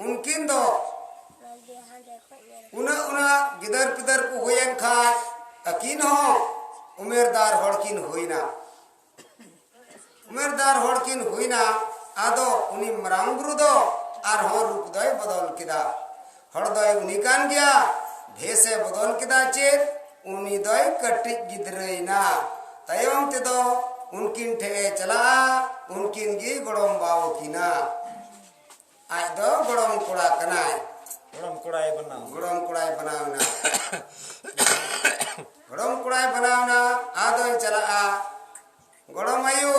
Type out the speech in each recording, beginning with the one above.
उनकिन दो उना उना गिदर पिदर को होयन खाय अकिन हो उमेरदार हड़किन होइना उमेरदार हड़किन होइना आदो उनी मरांग बुरु दो आर हो रूप दय बदल किदा हड़ दय उनी कान गया भेसे बदल किदा चेत उनी दय कटिक गिदरइना तायम ते दो उनकिन ठे चला उनकिन गी गड़म बाव किना आज दो गड़म कोड़ा कनाय गड़म कोड़ाई बनाओ बनावना गड़म कोड़ाई बनावना आदो चला गड़म आयु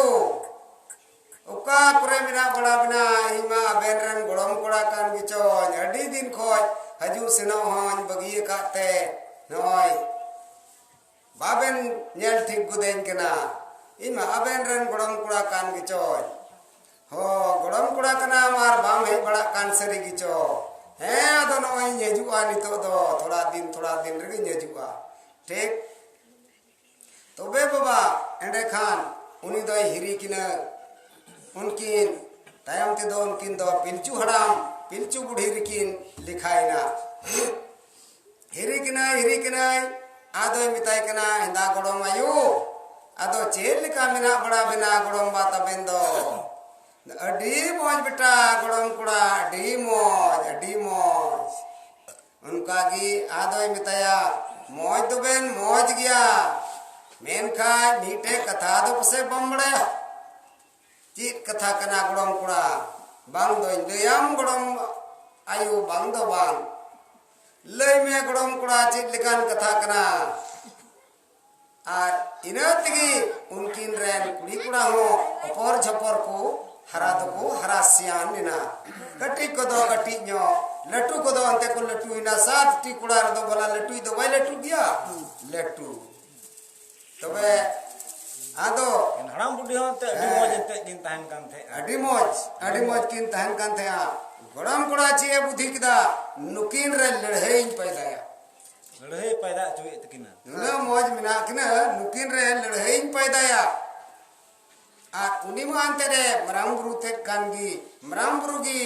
उका करे बिना बड़ा बिना इमा बेनरन गड़म कोड़ा कान गिचो अडी दिन खोज हजू सेनो हन बगिए काते नय बाबेन नेल ठीक गुदेन केना इमा अबेनरन गड़म कोड़ा कान गिचो हो गड़म कोड़ा कना मार बाम हे बड़ा कान सरी गिचो हे आदो नय नेजुआ नितो दो थोड़ा दिन रगे नेजुआ ठीक तबे बाबा एंडे खान उनी दो हिरी किना उनकिन तायम ते दो उनकिन दो पिलचू हड़ाम पिलचू बुढ़ी रिकिन लिखाइना हिरी किना आदो मिताय कना हिंदा गड़म आयु आदो चेल लिका मेना बड़ा बिना गड़म बात अबेन दो अडी मौज बेटा गड़म कुड़ा अडी मौज उनका की आदो मिताया मौज तो बेन मौज गया मेनखा मीठे कथा दो पसे बमड़े चीत कथा कना गड़म कुड़ा बांग दो लयम गड़म आयु बांग दो बांग लय में गड़म कुड़ा चीत लिकान कथा कना आर इना तगी उनकिन रेन कुड़ी कुड़ा हो अपर झपर को हरा दो को हरा सियान निना कटी को दो कटी न्यो लट्टू को दो अंते को लट्टू इना सात टी कुड़ा दो बोला लट्टू दो भाई लट्टू दिया लट्टू तबे आदो हड़ाम बुढ़ी होते अडी मौज ते दिन तहन कान थे अडी मौज किन तहन कान थे गड़म कोड़ा चे बुद्धि किदा नुकिन रे लड़हेइन पैदाया लड़हे पैदा चुए तकिना न मौज मिना किना नुकिन रे लड़हेइन पैदाया आ उनी मानते रे मरांगुरु ते कानगी मरांगुरुगी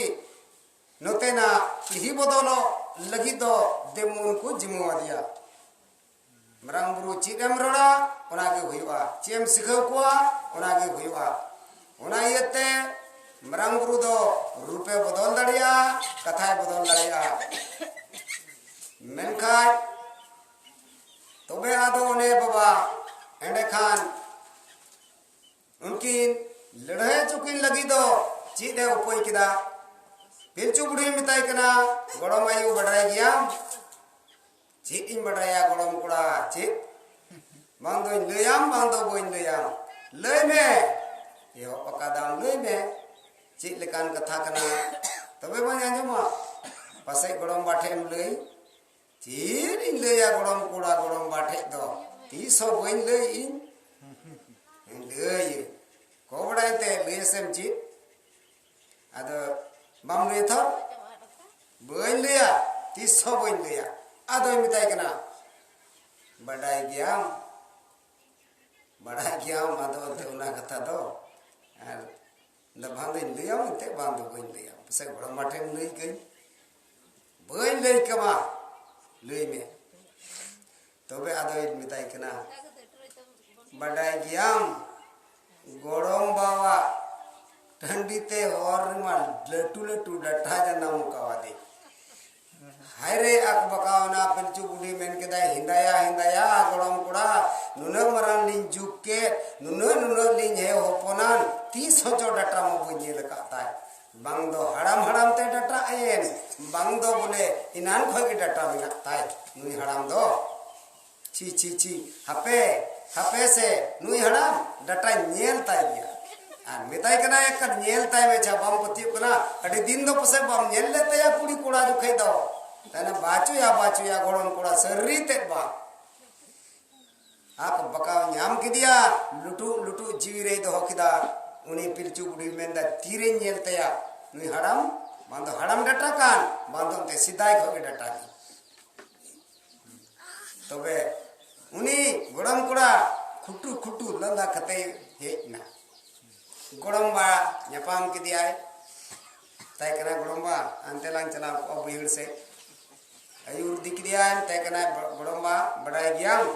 नोतेना इही बदलो लगी दो देमुन को जिम्मा दिया मरांगुरु चिदम रोड़ा ओनागे हुआ चेम सिखाव कोआ ओनागे हुआ ओना इयते मरांगुरु दो रूपे बदल दड़िया कथाय बदल दड़िया मेनखाय तबे आदो ने बाबा एंडे खान उनकी लड़ाई चुकिन लगी दो चीदे उपोय किदा पिलचू बुढ़ी मिताई कना गड़म आयु बढ़ाई गया चीत इन बढ़ाया गड़म कुड़ा चीत बांग दो लयाम बांग दो बोइन लयाम लय में यो पकादाम लय में चीत लेकान कथा कना तबे बन आंजमा पासे गड़म बाठे एम लय चीत इन लया गड़म कुड़ा गड़म बाठे दो तीसो बोइन लय इन लय कोबड़ाई ते लय सेम चीत आदो बाम लय थो बोइन लया तीसो बोइन लया आदो मिताय कना बड़ाई गया आदो ते उना कथा दो आर द बांदो लया ते बांदो बोइन लया पसे बड़ा माठे लय गई बोइन लय कमा लय में तबे आदो मिताय कना बड़ाई गया गड़म बावा ठंडी ते और मा लटू डट्ठा जना मुकावा दे हाय रे अक बकावना पिलचू बुढ़ी मेन के दाय हिंदाया गड़म कुड़ा नुन मरान लिन जुक के नुन लिन हे होपनान 30 होचो डट्टा मो बुझे लकाता बांग दो हड़ाम ते डट्टा आयेन बांग दो बोले इनान खो के डट्टा बिनाता नुई हड़ाम दो ची हपे से नुई हड़ाम डट्टा नेल ताय गया आ मिताय कना एक नेल ताय में छाबाम पति कना अडी दिन दो पसे बाम नेल लेते या कुड़ी कुड़ा जो खै दो तने बाचू या गड़म कुड़ा सर्री ते बा आप बकाव न्याम किदिया लुटू जीवी रे दो किदा उनी पिलचू बुढ़ी मेंदा तीरे नेल तया नुई हड़ाम बांदो हड़ाम डट्टा कान बांदो ते सिदाय खो के डट्टा तबे उनी गड़म कुड़ा खुटू लंदा कते हेना गड़म बा न्यापाम किदिया tay kena goromba ante lang chala ko bihir se ayur dikdian tay kena goromba badai gyang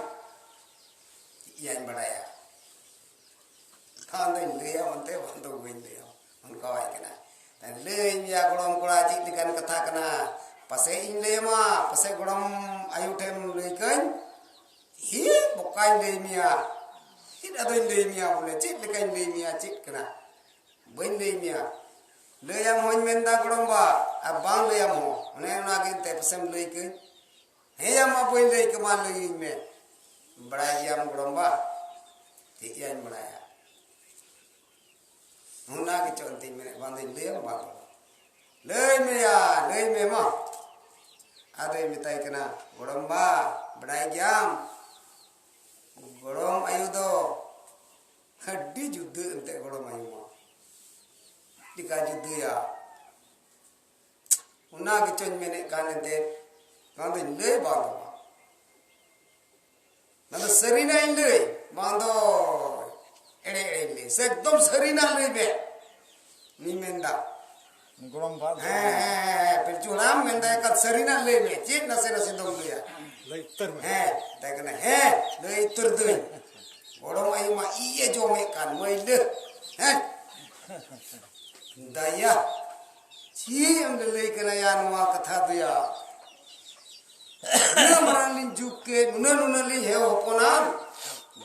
yan badaya kan den leya ante bando goin leya on kawai kena tan lein ya gorom kora jik dikan katha kana pase in lema pase gorom ayu tem leikan hi bokai le mia hit adoin le mia bole cik lekan le mia cik kena bain le mia leyam hoin menda goromba abang leyam ho ne na gin te pesem leikan heyam apoin le kemal lein me badai yam goromba tik yan badaya Muna ke conti mene banding dia bang. Lei me ma. Ada yang mitai kena goromba badai jam. Gorom ayu do. Haddi juddu ente gorom ayu ma. Dika juddu ya. Muna ke conti mene kan ente banding lei bang. Nada serina lei bando. Ede sekdom serina lebe ni menda Gorom ba perjulam menda kat serina lebe cit nase dong dia lei ter takna lei turdui gorom ayu ma iye jome kan moile daya ci am lei kana ya nuwa katha dia na maralin juke nuna li he hoponan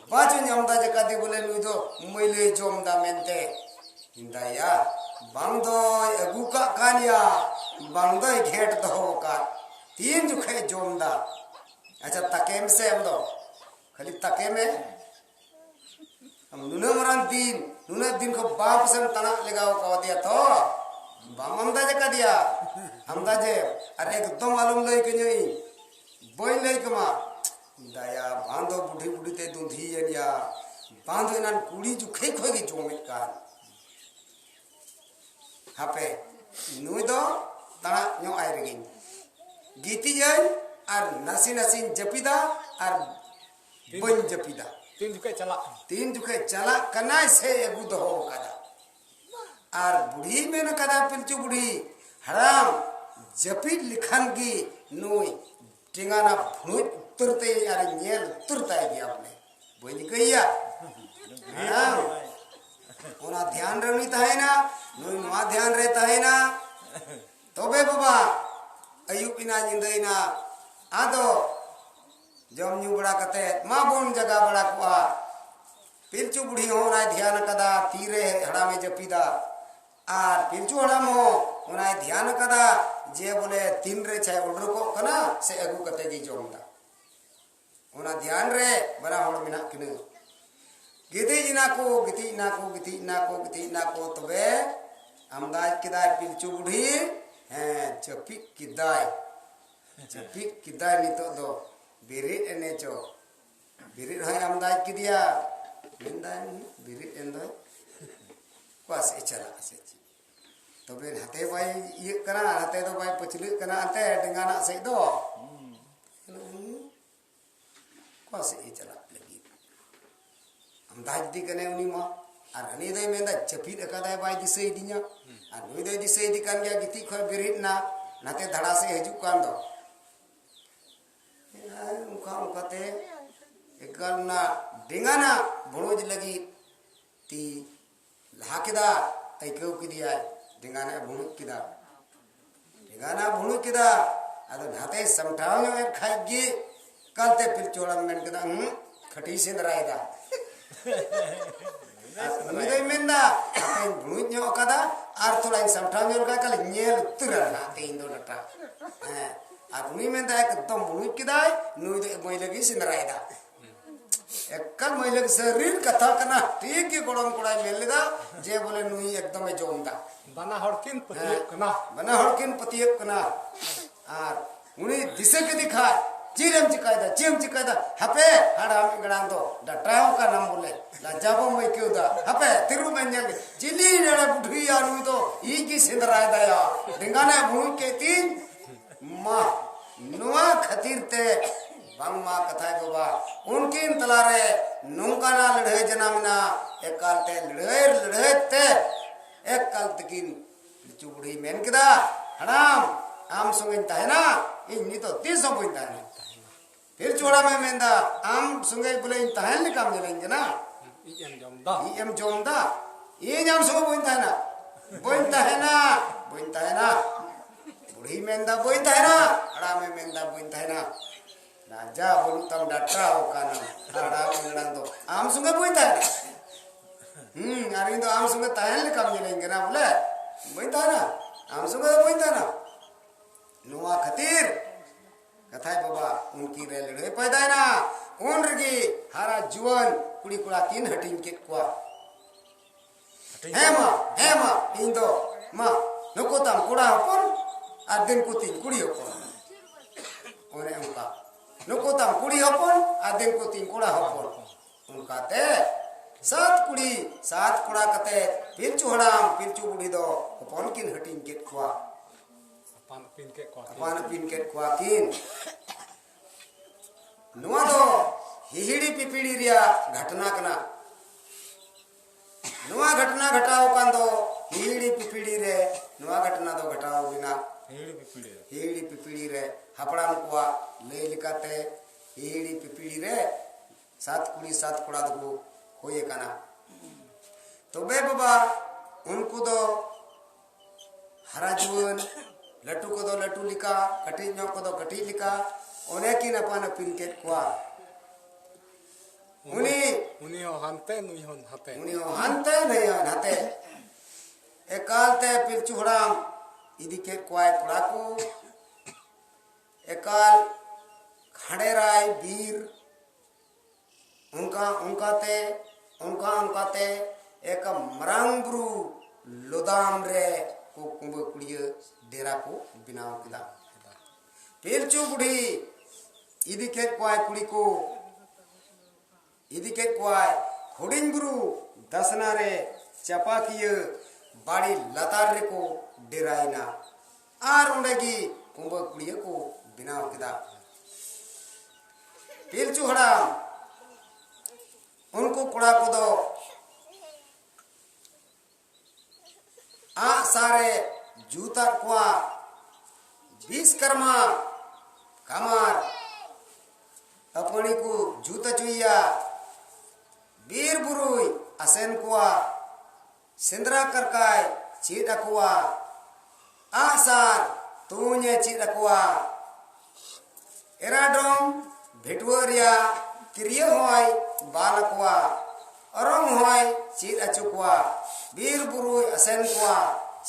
Baca nyamda jaka di boleh nudo mele jom da mente indaya bangdoi aguka kanya bangdoi ghet do ka तीन जुखे जोमदा अच्छा तकेम से हम दो खाली तके में हम नुने मरान दिन को बाप से तना लगाओ कवा दिया तो बाम हमदा जे का दिया हमदा जे अरे एकदम मालूम लई के नहीं बोल लई कमा दया बांधो बुढ़ी बुढ़ी ते दूधी या बांधो ना कुड़ी जुखे खोगी जोमे का हापे नुई दो तना न्यो आय रगिन गीती जाय और नसी जपीदा और बन जपीदा तीन जुखे चला कना से एगु दहो कदा और बुढ़ी में न कदा पिलचू बुढ़ी हराम जपीद लिखन की नुई टिंगाना भुनुई उतरते और नेल उतरता है आपने बन गईया हराम ओना ध्यान रखनी था है ना नुई नुआ ध्यान रहता है ना तो बे बाबा अयुपिना जिंदईना आदो जम न्यू बड़ा कते मा बोन जगह बड़ा कुआ पिलचू बुढ़ी हो ना ध्यान कदा तीरे हड़ा में जपीदा आर पिलचू हड़ा मो ओना ध्यान कदा जे बोले तीन रे छे उडर को कना से अगु कते जी जोमदा ओना ध्यान रे बड़ा होड़ मिना किने गिती ना को तबे अमदाज किदाय पिलचू बुढ़ी चपिक किदाय नितो दो बिरिट एने चो बिरिट है अमदाज किदिया मिंदाय बिरिट एंदो क्वास एचला से तबे हते बाय ये करा हते दो बाय पछली कना अंते डंगाना से दो क्वास एचला लगी अमदाज दी कने उनी मा और अनी दे मेंदा चपित अकादाय बाय दिसई दिnya और नुई दे दिसई दी कान गया गिती खय बिरिट ना नाते धड़ा से हजु कान दो उनकाते एकल ना डिंगाना भणोज लगी ती लाकिदा ऐकौ किदिया डिंगाना भणु किदा अदो नाते समठाव में खाइगी कलते फिर चोड़ा में कदा खटी से दराइदा नदे मेंदा अपन भणु न्यो कदा आर थोड़ा समठाव में का कल नेल तुरा नाते इंदो डटा और उन्हीं में दाय एकदम बुनुई किदाय नुई दे महिला की सिंदरायदा एकल महिला के शरीर कथा कना ठीक के गोड़म कोड़ाई मेलेदा जे बोले नुई एकदम जोमदा बना हड़किन पतियक कना और उन्हीं दिसे के दिखा चीम चिकायदा हपे हड़ा में गड़ा दो डटाओ का नाम बोले लाजाबो में क्यों दा हपे तिरु में जल चिली नेड़ा बुढ़ी या नुई तो ई की सिंदरायदा या डिंगाने भून के तीन माँ नुआ खतीर ते बंग माँ कथा बाबा उनकिन तलारे नुंकाना लड़े जनामिना एक काल ते लड़े ते एक काल तकिन पिलचू बुढ़ी मेन केदा हड़ाम आम संगे तहना इन नितो तीस बई तहना पिलचू हड़ाम मेनदा आम संगे बोले इन तहन लेकाम जलेंगे ना Iyan jom dah. em jom da ये आम संगे बई तहना बई तहना बुढ़ी मेनदा बई तहना हड़ाम मेनदा बई तहना राजा बोलू तम डटा हो काना हड़ाम मेनदा तो आम संगे बई तहना अरे तो आम संगे तहन लेकाम जलेंगे ना बोले बई तहना आम संगे बई तहना नुआ खतीर कथाय बाबा उनकी रे लड़े पैदा ना उन रगी हारा जुवन कुड़ी कुड़ा तीन हटिन के कुआ हे मा इन दो मा नको तम कुड़ा अपन आ दिन को तीन कुड़ी अपन ओने उनका नको तम कुड़ी अपन आ दिन को तीन कुड़ा अपन उनका ते सात कुड़ा कते पिलचू हड़ाम पिलचू बुढ़ी दो अपन किन हटिन के कुआ अपन पिन के कुआ किन नुआ दो हिहिड़ी पिपिड़ी रिया घटना कना नुआ घटना घटाओ कान दो हिहिड़ी पिपिड़ी रे नुआ घटना दो घटाओ बिना हिहिड़ी पिपिड़ी रे हपड़ाम कुआ ले लिकाते हिहिड़ी पिपिड़ी रे सात कुड़ा दो होए काना तो बे बाबा उनको दो हरा जुवन लट्टू को दो लट्टू लिका कटी नो को दो कटी लिका ओने की नपान पिन के कुआ Uni ho hante nui hon hate. उनी हंते नहीं हंते एकालते पिलचू हड़ाम इदी के कुआय कुड़ाकू एकाल खड़े राय वीर उनका ते एक मरांगब्रू लोदाम रे को कुंभ कुड़िय डेरा को बिनाव किदा पिलचू बुढ़ी इदी के कुआय कुड़ी को इदी के कुआय हुडिंग गुरु दसना रे चपाकिय बाड़ी लतार रे को डेराइना आर उंडेगी कुंभ कुड़िय को बिनाव किदा पिलचू हड़ाम उनको कुड़ा को दो आ सारे जूता कुआ विश्वकर्मा कमार अपनी को जूता चुईया वीर बुरुई असेन कुआ सिंद्रा करकाय चीट अकुआ आसार तूने चीट अकुआ एराडोम भेटुरिया क्रिय होय बालकुआ अरंग होय चीट अचुकुआ वीर बुरुई असेन कुआ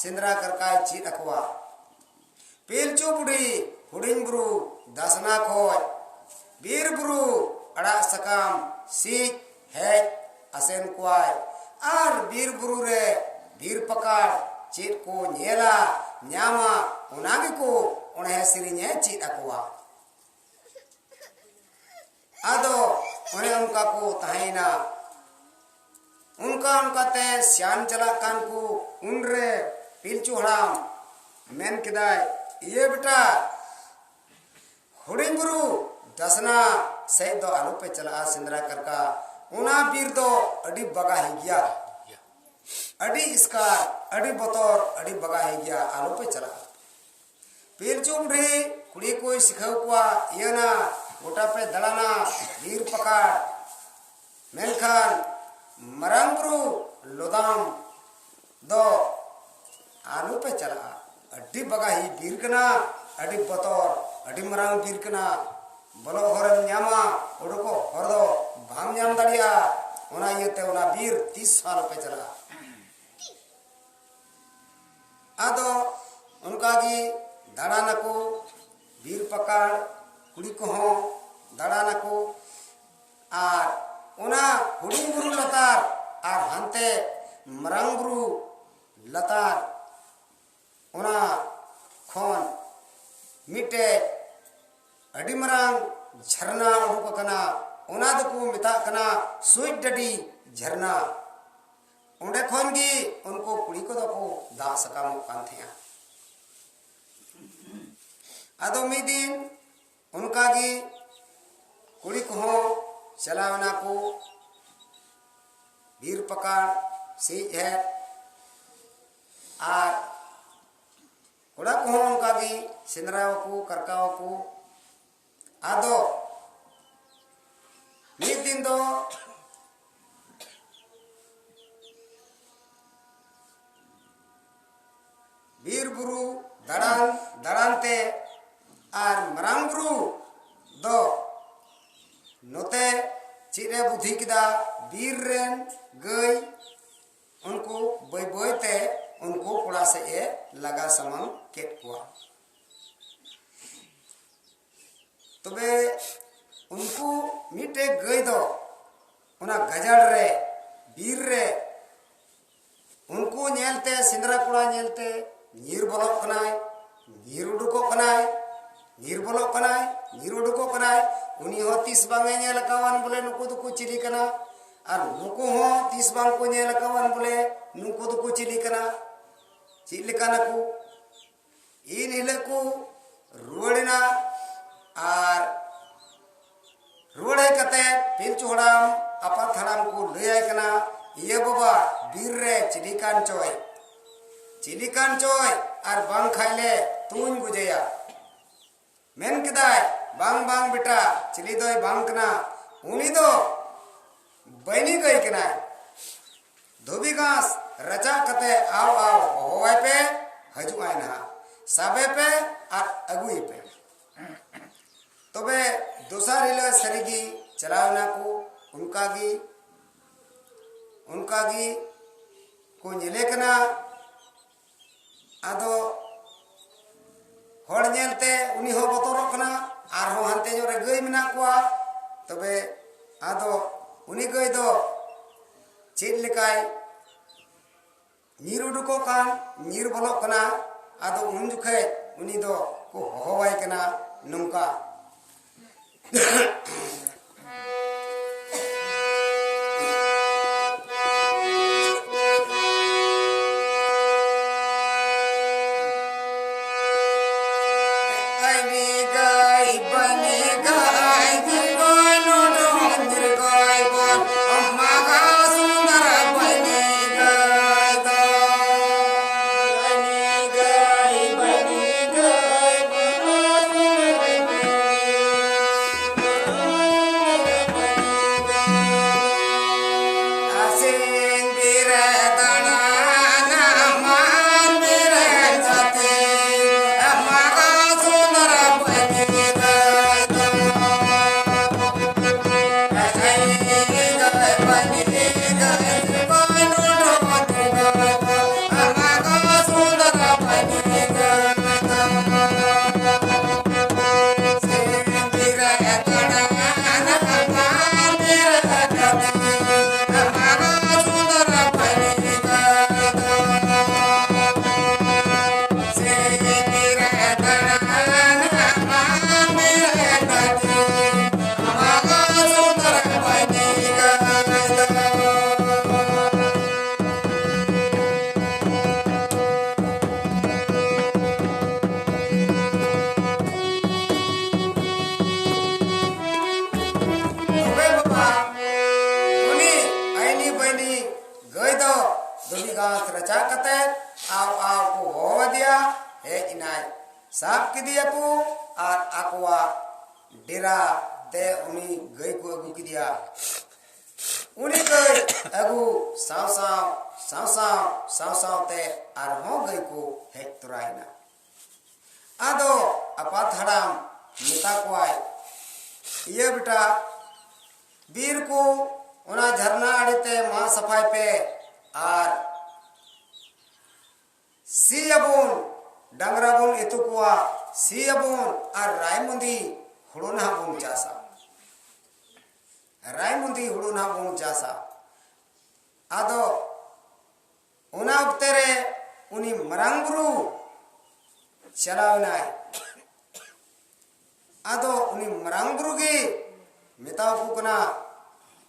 सिंद्रा करकाय चीट अकुआ पिलचू बुढ़ी हुडिंग बुरु दसना खोय वीर बुरु अड़ा सकाम सीख है असेन कुआय आर वीर बुरु रे वीर पकाड़ चीट को नेला न्यामा उनागी को उन्हें सिरिने चीट अकुआ आदो उन्हें उनका को तहाइना उनका ते श्यान चला कान को उनरे पिलचू हड़ाम मेन किदाय ये बेटा हुडिंग गुरु दसना से दो आलू पे चला सिंदरा करका उना बीर दो अड़ी बगा ही गया अड़ी इसका अड़ी बतौर अड़ी बगा ही गया आलू पे चला पिलचू बुढ़ी कुड़ी कोई सिखाऊ कुआ ये ना गोटा पे दलाना वीर पकाड़ मेनखान मरंगरू लोदाम दो आलू पे चला अड्डी बगा ही वीर कना अड्डी बतौर अड्डी मरंग वीर कना बोलो हरम न्यामा उड़को हरदो भाम न्याम दड़िया उना ये ते उना वीर 30 साल पे चला आदो उनका की दड़ा नको वीर पकाड़ कुड़ी को हो दड़ा नको आर उना हुडिंग गुरु लतार आर हंते मरंग गुरु लतार उना खोन मिटे अडी मरंग झरना उड़को कना उना दको मिता कना सुइट डडी झरना उंडे खोन गी उनको कुड़ी को दको दा सकाम कांथिया आदो मी दिन उनका गी कुड़ी को हो चलावना को वीर पकाड़ सी है आर कोड़ा को उनका की सेंद्रा को करकाव को आदो मीत दिन दो बीर बुरु दड़ान ते आर मरांग बुरु दो नोते चिरे बुद्धि किदा बीर रेन गई उनको बय बय ते उनको कोड़ा से ए लगा समंग केट कुआ तबे उनको मिटे गई दो उना गजड़ रे बीर रे उनको नेलते सिंदरा कुड़ा नेलते नीर बोलोक कनाय नीर उडुको कनाय नीर बोलोक कनाय नीर उडुको कनाय उनी हो 30 बांगे नेल कावन बोले नुको दुको चिली कना और नुको हो 30 बांग को नेल कावन बोले नुको दुको चिली कना चिली कना को इन हिले को रुवड़ना और रुवड़े कते पिलचु हड़ाम अपा थाराम को लय कना ये बाबा बीर रे चिलिकान चोय और बांग खाइले तून गुजया मेन किदाय बांग बांग बेटा चिली दोय बांग कना उनी दो बैनी गई कना धोबी घास रचा कते आओ आओ होवाय पे हजू आय ना साबे पे और अगुई पे तबे दोसार हिलो सरीगी चलावना को उनका गी को नेले कना आदो हड़ नेलते उनी हो बतोरक कना आर हो हनते जो रे गई मेना कुआ तबे आदो उनी गई दो चेद लेकाय नीर उडुको कान नीर बोलोक कना आदो उन जुखे उनी दो को होवाय कना नुंका साप किदिया को और आकुआ डेरा ते उनी गई को अगु किदिया उनी गई अगु साव ते और हो गई को हेज तुराइना आदो अपात हड़ाम मिता कोआय ये बेटा बीर को उना झरना अड़ते मां सफाई पे और सियाबुन डंगरा बुन इतुकुआ सियाबुन और रायमुंदी हुड़ुना बुन चासा रायमुंदी हुड़ुना बुन चासा आदो उना उक्तेरे उनी मरांगुरु चलावनाय आदो उनी मरांगुरु गी मिताव कुकना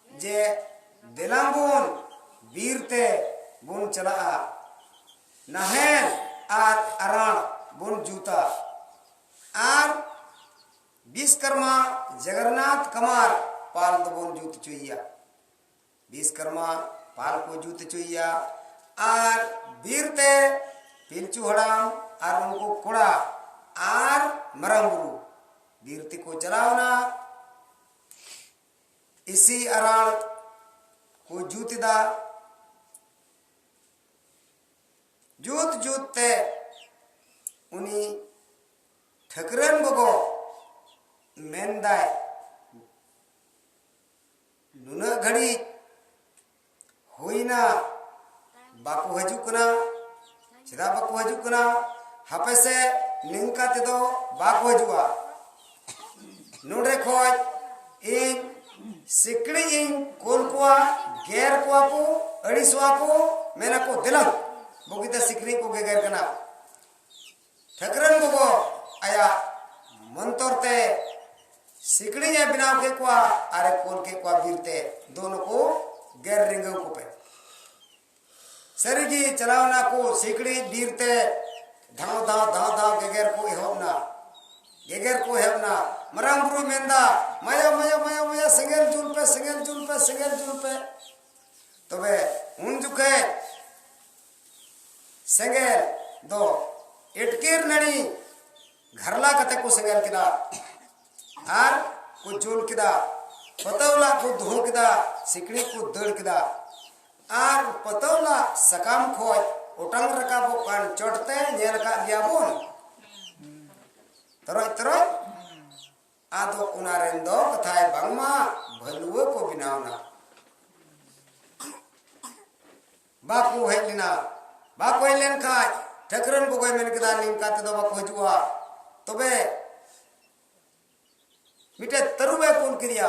जे दिलांबुन बीरते बुन चला नहेन आर अराण बुन जूता आर विश्वकर्मा जगन्नाथ कमार पाल दबुन जूत चुइया विश्वकर्मा पाल को जूत चुइया आर बीरते पिलचू हड़ाम और उनको कोड़ा और मरंग बुरु बीरती को चलावना इसी अराल को जूतिदा जूत जूतते उनी ठकरन बगो मेंदाय नुना घड़ी हुईना बाको हजुकना चिदा बाको हजुकना हापे से निंका तेदो बाको हजुआ नोडे खोज इन सिकड़ी इन कोल कुआ गेर कुआ को अड़ीसवा को मेना को दिलंग बोगिता सिकड़ी को गेर कना ठकरन बगो आया मंतरते सिकड़ी या बिनाव के कुआ अरे कोल के कुआ बीरते दोनों को गैर रिंगो को पे सरिगी चलावना को सिकड़ी बीरते धाव धाव धाव धाव गेगर को हेबना गेगर को हेबना मरांगुरु मेंदा माया माया माया माया सिंगल जुल पे सिंगल जुल पे सिंगल जुल पे तबे उन जुके सिंगल दो इटकीर नड़ी घरला कते को सिंगल किदा आर को जुल किदा पतौला को धो किदा सिकड़ी को दड़ किदा आर पतौला सकाम खोज उटंग रकाबो कान चोटते नेल का दियाबोन तरय तरय आदो उनारेन दो कथाय बांगमा भलुओ को बिनावना बाकू हेलिना बाको हेलेन खाय ठकरन को गय मेन किदा निंका ते दो बाको हजुआ तबे मिटे तरुबे कोन क्रिया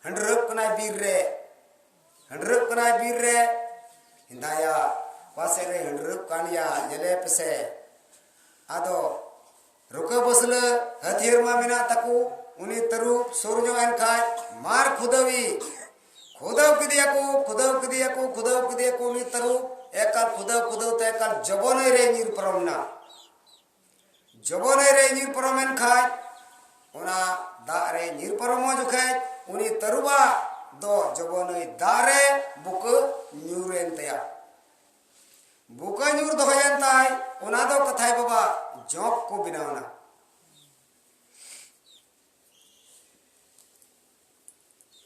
हंड्रक कनाय बीर रे हिंदाया पासे रे हंड्रक कानिया जले पसे आदो रुके बसल हथियार मा बिना तकु उनी तरु सोरजो एन खाय मार खुदवी खुदव किदिया को उनी तरु एकल खुदव ते एकल जबोने रे नीर परमेन खाय उना दारे नीर परमो जुखे उनी तरुबा दो जबोने दारे बुक न्यूरेन तया बुक न्यूर दोहयन ताय उना दो कथाय बाबा जोक को बिनावना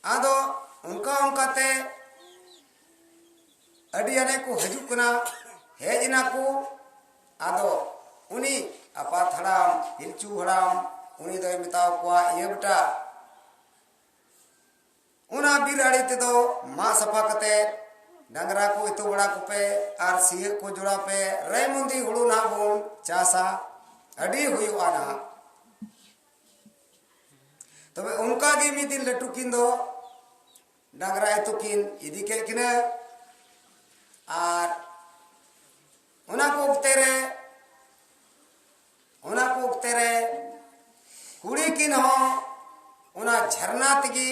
आदो उनका ते अडियाने को हजुकना हेजना को आदो उनी अपात हड़ाम हिलचू हड़ाम उनी दो मिताव को ये बेटा उना बिराड़ी ते दो मा सफा कते डंगरा को इतो बड़ा को पे आर सिह को जोड़ा पे रे मुंदी हुड़ू ना बोन चासा अडी हुई आना तबे उनका गे मी दिन लटू किन दो डंगरा इतो किन इदी के किने आर उना को उगते रे कुड़ी किन हो उना झरना तगी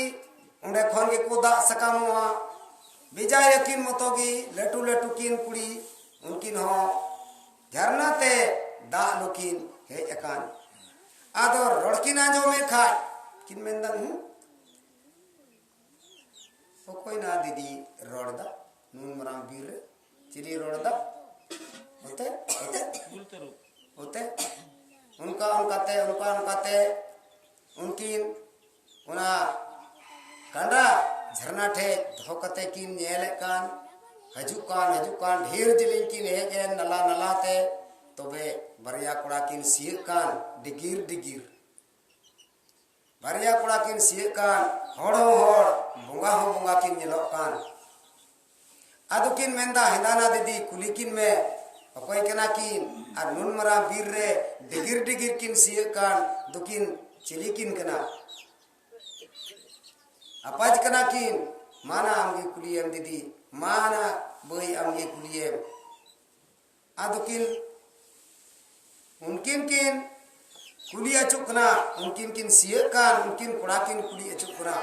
उंडे खन के को दा सकामवा बिजा यकीन मतोगी लटू लटू किन कुड़ी उनकिन हो झरना ते दा लुकिन हे एकान आदो रोड़किन आजो में खाय किन मेंदा ओ कोई ना दीदी रोड़दा नून मराम बीर चिरी रोड़दा होते उनका ते उनकिन उना कांडा झरना ठे धोकते किन नेले कान हजुकान ढेर जिलिन किन हेजे नला नलाते तबे बरिया कोड़ा किन सिय कान डिगिर बरिया कोड़ा किन सिय कान होड़ो बोंगा किन नेलो कान आदो किन मेंदा हिंदाना दीदी कुली किन में अकोय केना किन आर नुन मरा बीर रे डिगिर किन सिय कान दुकिन चिली किन केना अपाज कना किन माना आमगे कुलियम दीदी माना बई आमगे कुलियम आदो किन उनकिन किन कुलिया चुकना उनकिन किन सिय कान उनकिन कोड़ा किन कुलिया चुकना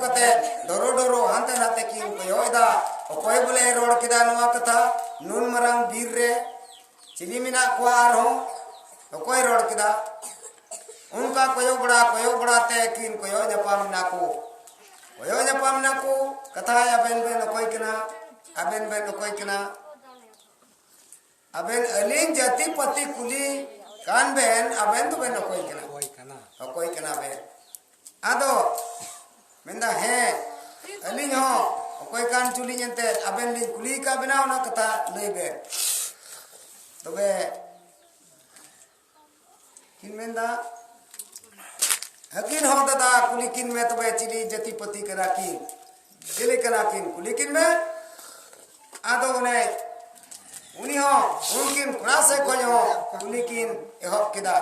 kate doro doro hante nate kin koyo ida okoy bole rod kida noa katha nun marang bir re chili mina kwa arho okoy rod kida unka koyo bada te kin koyo japam naku katha aben ben okoy kena aben aling jati pati kuli kan ben aben tu ben okoy kena ben ado menda he aling ho okoy kan chuli nyente aben li kuli ka bena ona kata lei ben tobe kin menda hakin ho dada kuli kin me tobe chili jati pati kena kin chili kena kin kuli kin me ado ne uni ho unkin kurase konyo kuli kin ehop kida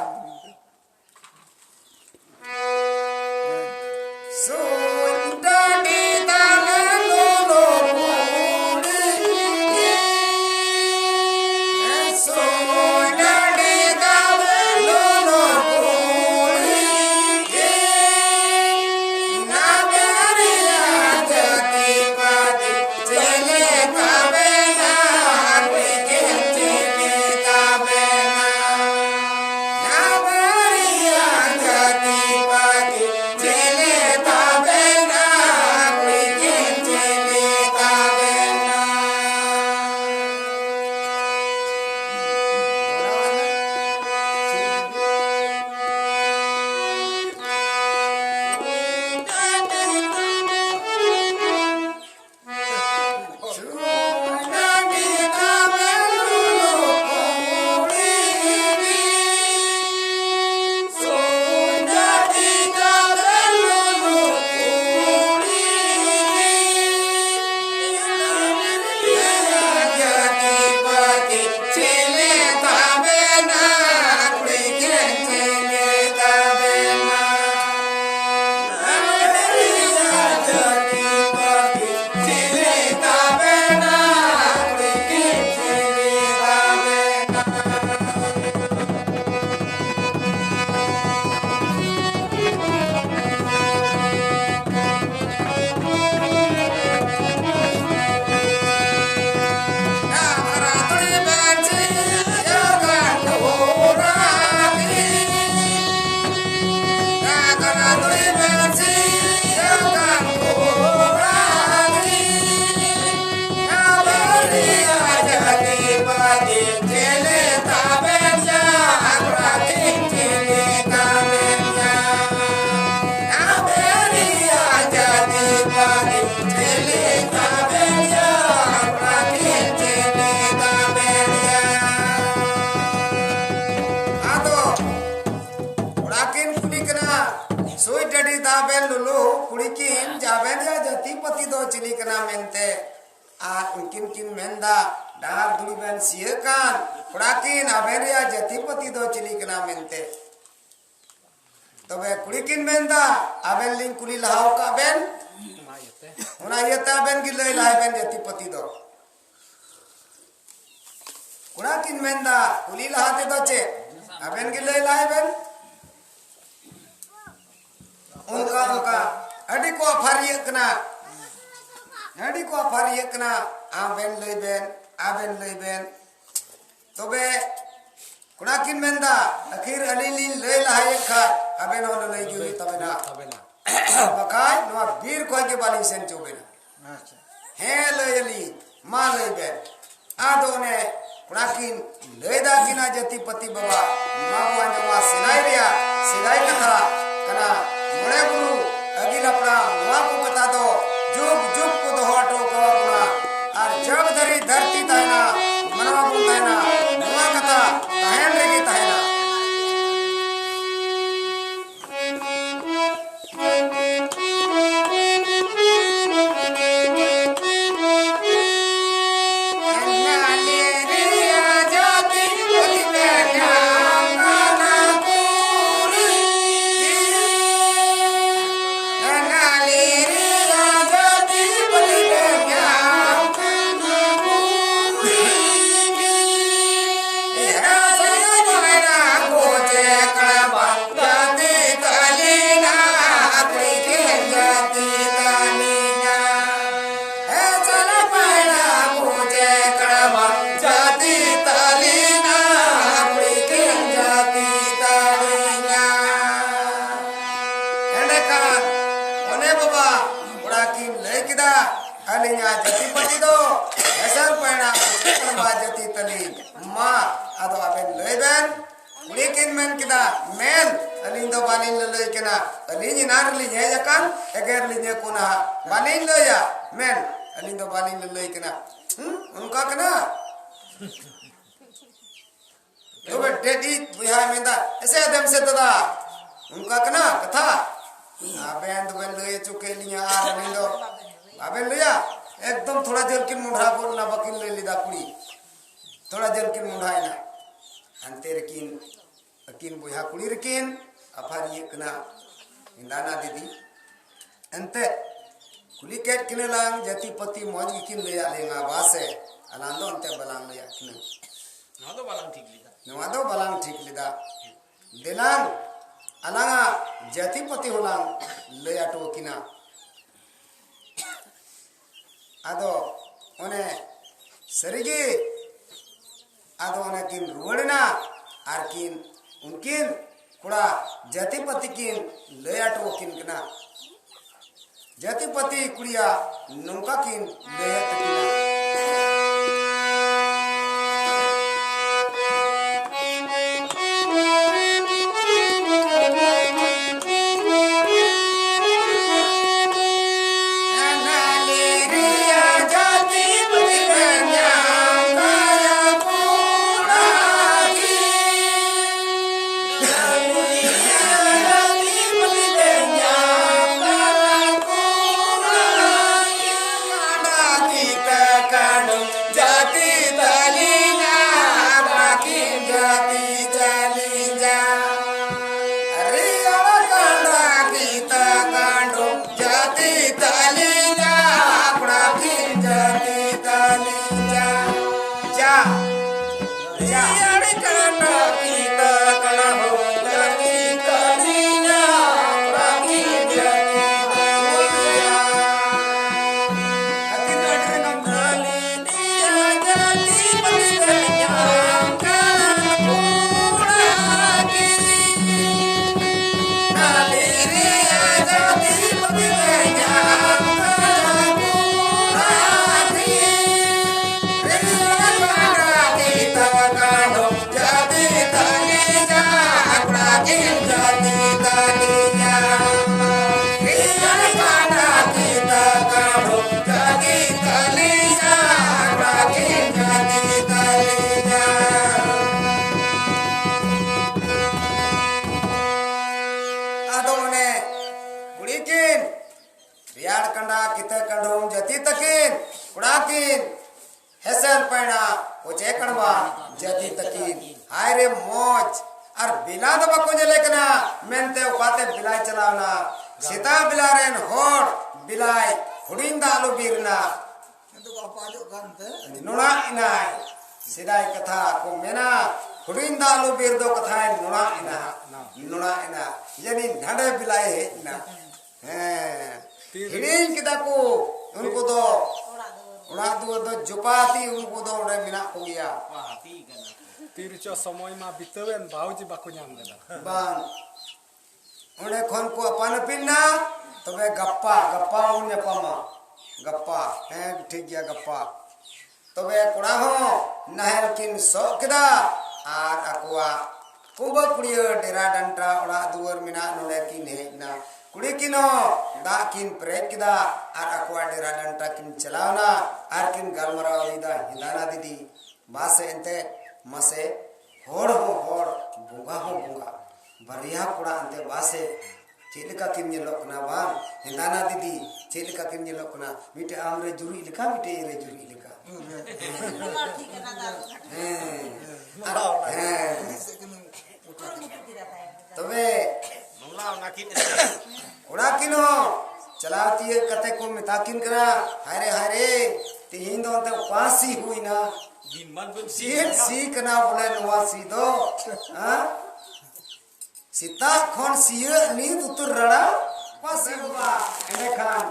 Sundani dalalo puri Sundani dalalo puri Nagari ajati pati chele kabena Bikin chele kabena Nagari ajati pati chele kabena Bikin chele kabena Sundani dalalo puri Sundani dalalo puri Ajati pati chele kabena Bikin chele kabena Ajati pati chele kabena Bikin chele kabena Urakin kuli kena soi dadi taben lulu kulikin jaben ya jati pati do cili kena mente mungkin kin menda dahar duli ben siakan urakin aben ya jati pati do cili kena mente tobe kulikin menda aben ling kuli lahau ka ben una yata ben gilai lahai ben jati pati do urakin menda kuli lahate do ce aben gilai lahai ben unka adi ko phariye kena aben lei ben tobe kunakin menda akhir alilin lei lahai kha aben on lei juri tabena bakai no bir ko ke bali sen chobena he lei ali ma lei ben adone kunakin lei da kina jati pati baba ma ko anjama sinai kata kana mone guru agila pra noa ko kata do जुग को दो हटो कवा और जग धरी धरती तहना मनवा को तहना नवा कथा तहन रेगी तहना kita alinya jati pati do esar paina ma jati tali ma ado aben leben lekin men kita men alin do balin lele kena alin nar li jakan eger li kuna balin lo ya men alin do balin lele kena unka kena तो daddy बुझा में दा ऐसे आदम से दादा उनका कना कथा आबेन तो बेन ले चुके लिया आ नहीं दो आबेन लिया एकदम थोड़ा देर की मुंडा बोल ना बकिन ले लीदा कुड़ी थोड़ा देर की मुंडा है ना अंते रकिन बुझा कुड़ी रकिन अफार ये कना इंदाना दीदी अंते कुली केट किने लांग जति पति मौज किन ले आलेगा वासे अलांदो अंते बलांग ले किने ना तो बालांग ठीक लिदा नवादो बलांग ठीक लिदा देलांग अलांगा जति पति होलांग ले आटो किना आदो ओने सरिगे आदो ओने किन रुवड़ना आर किन उनकिन कुड़ा जति पति किन ले आटो किन किना जति पति कुड़िया नौका किन ले तकिना हेसल पैना ओचे कणवा जति तकीन हाय रे मौज और बिला तो बको जले कना मेनते उपाते बिलाई चलावना सीता बिलारेन होड़ बिलाई हुडिंदा आलू बीरना नुना इनाय सिदाई कथा को मेना हुडिंदा आलू बीर दो कथा नुना इना यानी नडे बिलाई है ना हिडिंग किदा को उनको दो उड़ा दो जुपाती उनको दो उड़े मिना को गया तीरचो समय मा बितवेन बाउजी बाको नाम देला बांग उड़े खन को अपन पिन्ना तबे गप्पा गप्पा उन्ने पमा गप्पा है ठीक गया गप्पा तबे कोड़ा हो नहर किन सोकदा आर अकुआ कुबा कुड़ियो डेरा डंटा उड़ा दुवर मिना नोले किन है ना कुड़ी किनो दा किन प्रेक किदा आर अकुआ डेरा डंटा किन चलावना आर किन गलमराव लीदा हिंदाना दीदी बासे एंते मसे होड़ हो होड़ बुंगा हो बुंगा बरिया कुड़ा अंते बासे चेलिका किन लोकना बान हिंदाना दीदी चेलिका किन लोकना मिटे आमरे जुरी लिखा मिटे रे जुरी लिखा तबे उड़ा किनो चलाती है कते को मिताकिन करा हारे हारे तीन दो ते वासी हुई ना सी कना बोले नवासी दो हां सीता खोन सिय नींद उतर रड़ा वासी हुआ एने खान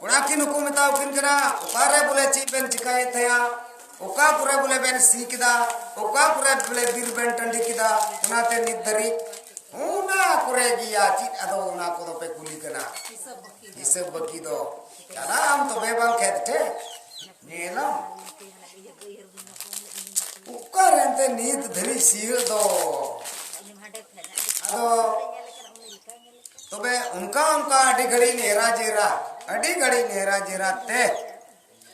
उड़ा किनो को मिताव किन करा उकारे बोले ची बेन चिकाए थया ओका पुरे बोले बेन सी किदा ओका पुरे बोले बीर बेन टंडी किदा उनाते निधरी उना पुरे गिया ची अदो उना को तो पे कुली कना इसे बकी दो चला हम तो बेबांग खेते नेलम उकर एंते नीत धरी सियो दो अदो तबे उनका उनका अडी घड़ी नेरा जेरा ते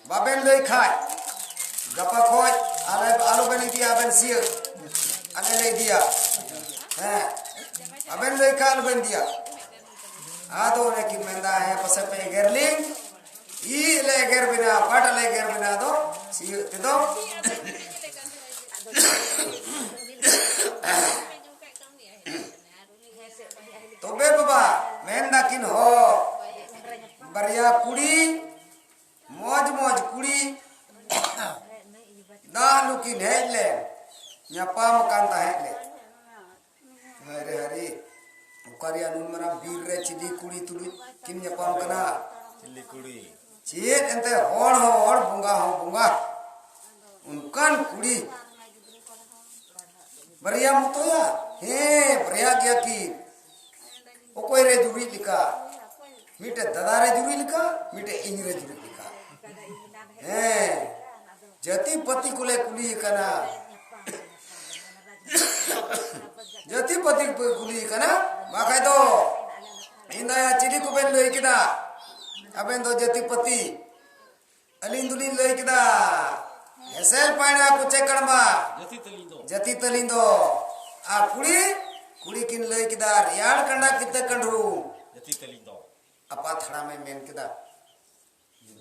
बाबेन लई खाय गपा खोय आलू बनी दिया अबेन सियो अने ले दिया हैं अबेन लई खा आलू बन दिया आदो ने की मेंदा है पसे पे गेरलिंग ई ले गेर बिना पाट ले गेर बिना दो सियो ते दो तबे बाबा मेंदा किन हो बरिया कुड़ी मौज कुड़ी दालू की हेले न्यापाम कांता हेले हरे हरे उकारिया नुन मरा बीर रे चिदी कुड़ी तुली किन न्यापाम कना चिल्ली कुड़ी चेत एंते होड़ बुंगा उनकान कुड़ी बरिया मुतोया हे बरिया गया की ओकोय रे जुरी लिका मीटे दादा रे जुरी लिका मीटे इंग रे जुरी लिका हे जति पति कुले कुली कना जति पति कुली कना बाकाय दो इंदाया चिली को बेन लई किदा अबेन दो जति पति अलिन दुलिन लई किदा एसेल पाणा कुचे कणबा जति तलिंदो आ कुड़ी किन लई किदा रियाड़ कंडा किते कंडरू जति तलिंदो अपा थड़ा में मेन किदा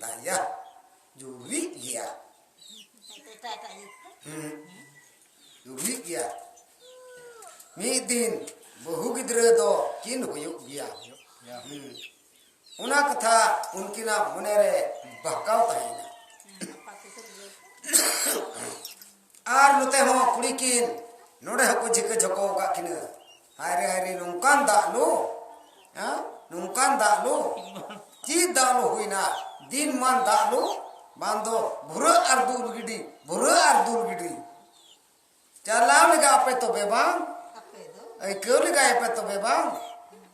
दाया जुरी गया जुरी गया मी दिन बहु गिद्रे दो किन हुयुक गया उना कथा उनकिना मने रे बहकाव ताहिना आर नुते हो कुड़ी किन नोडे हको झिके झको का किन हायरे नुंकान दालू हां नुंकान दालू ची दालू हुइना दिन मान दालू बांधो भुर अर्दुल गिडी चलाम लगा पे तो बेबांग ऐ क्यों लगा पे तो बेबांग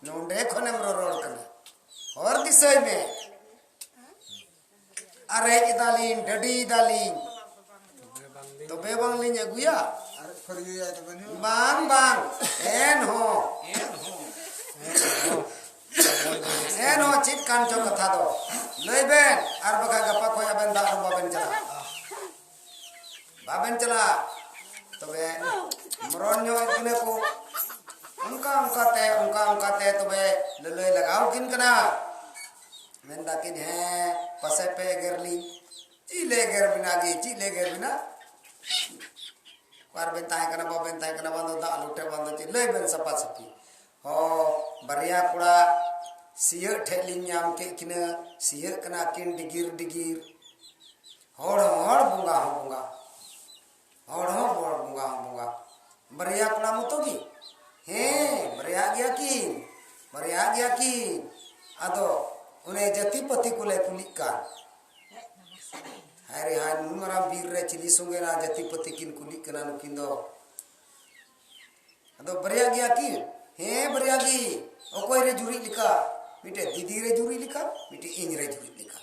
नोंडे खोने मरो रोड कने और दिसय में अरे इदालीन डडी इदालीन तो बेबांग लिन अगुया अरे फरिया तो बनी बांग एन हो चित कान चो कथा दो लई बेन आर बका गपा खोया बेन दा बाबेन चला तबे मरोन्यो इतने को उनका ते तबे ललई लगाओ किन कना मेंदा किन है पसे पे गेरली चिले गेर बिना पार बेन ताहे कना बांधो दा लुटे बांधो चिले बेन सपा सपी हो बरिया कुड़ा सिय ठेलिंग नाम के किन सिय कना किन डिगिर होड़ बुंगा बरिया कुड़ा मुतोगी हे बरिया गया की आदो उन्हें जति पति कुले कुलिका हाय नुमरा बीर रे चिली संगे ना जति पति किन कुलिक कना नुकिन दो आदो बरिया गया की हे बरिया गी ओकोय रे जुरी लिका मिटे दीदी रे जुरी लिका मिटे इंग रे जुरी लिका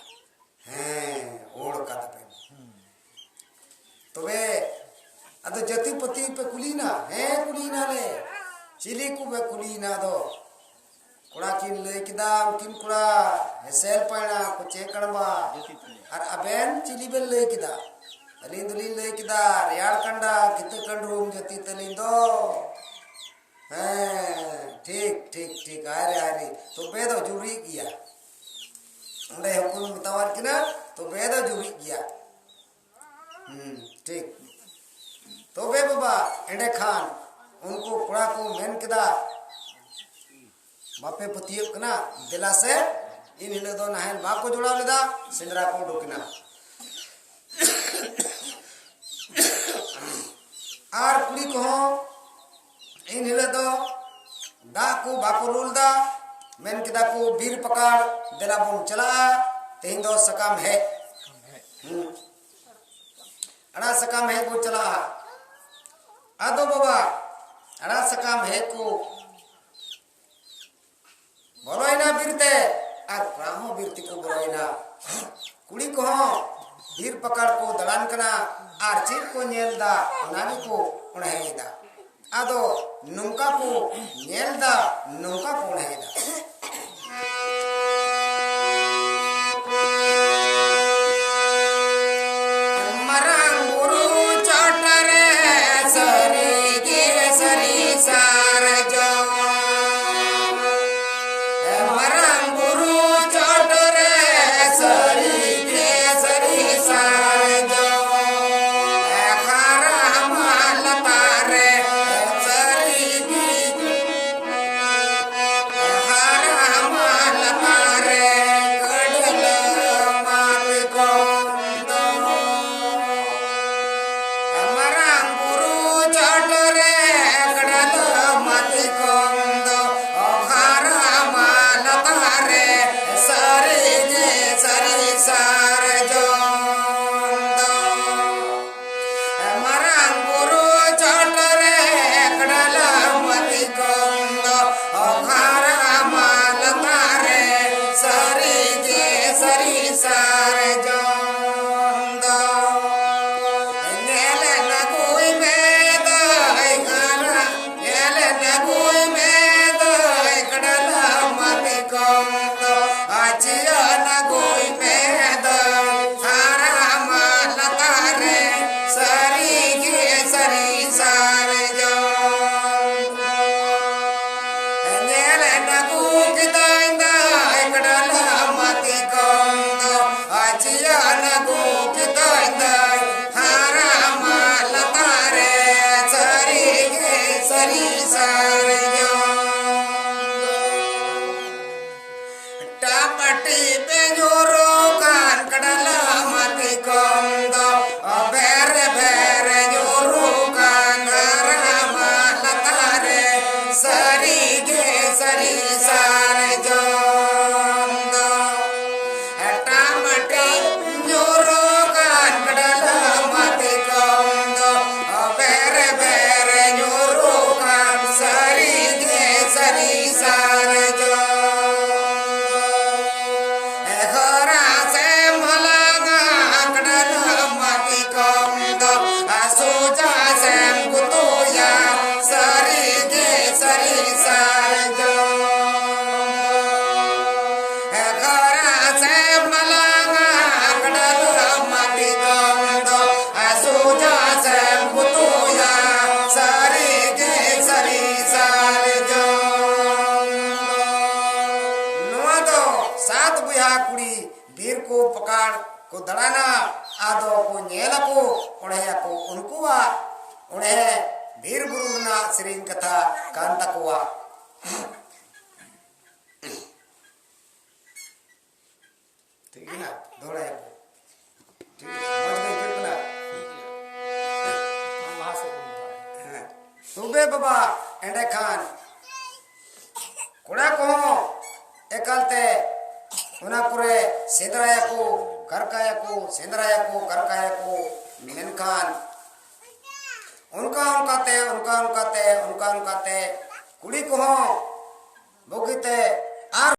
हैं ओड़ का तपे तबे अदो जति पति पे कुलीना ले चिली को बे कुलीना दो कुड़ा किन लई किदा किन कुड़ा हेसेल पाणा को चेकड़बा और अबेन चिली बेल लई किदा अलिन दुलिन लई किदा रियाड़ कंडा किते कंडरूम जति तलिन दो हैं ठीक आरे तो बेदो जुरी गया उंडे हुकुम मितावार किना तो बेदो जुरी गया ठीक तो बे बाबा एंडे खान उनको कुड़ा को मेन किदा बापे पतियो कना दिला से इन हिले दो नाहन बाप को जोड़ा लेदा सिंदरा को डोकना आर कुड़ी को इन हिले दो दा को बाको लुलदा मेन किदा को बीर पकाड़ दिला बोन चला तेन दो सकाम है अड़ा सकाम है को चला आदो बाबा अड़ा सकाम है को बोलो इना बीरते ar praho birti ko boroina kuli ko bir pakar ko dalan kana ar chit ko nyel da onagi ko onaheda ado nungka ko nyel da nungka ko onaheda को दड़ाना आदो को नेला को उन्हें को उनकुआ उन्हें बीर बुरुना श्रीन कथा कांता कुआ ठीक है ना दौड़ा है ठीक है मौज में फिर बना वहां से सुबे बाबा एंडे खान कुड़ा को एकलते उना कुरे सेंद्राया को करकाया को मेनखान उनका उनकाते कुड़ी को बगीते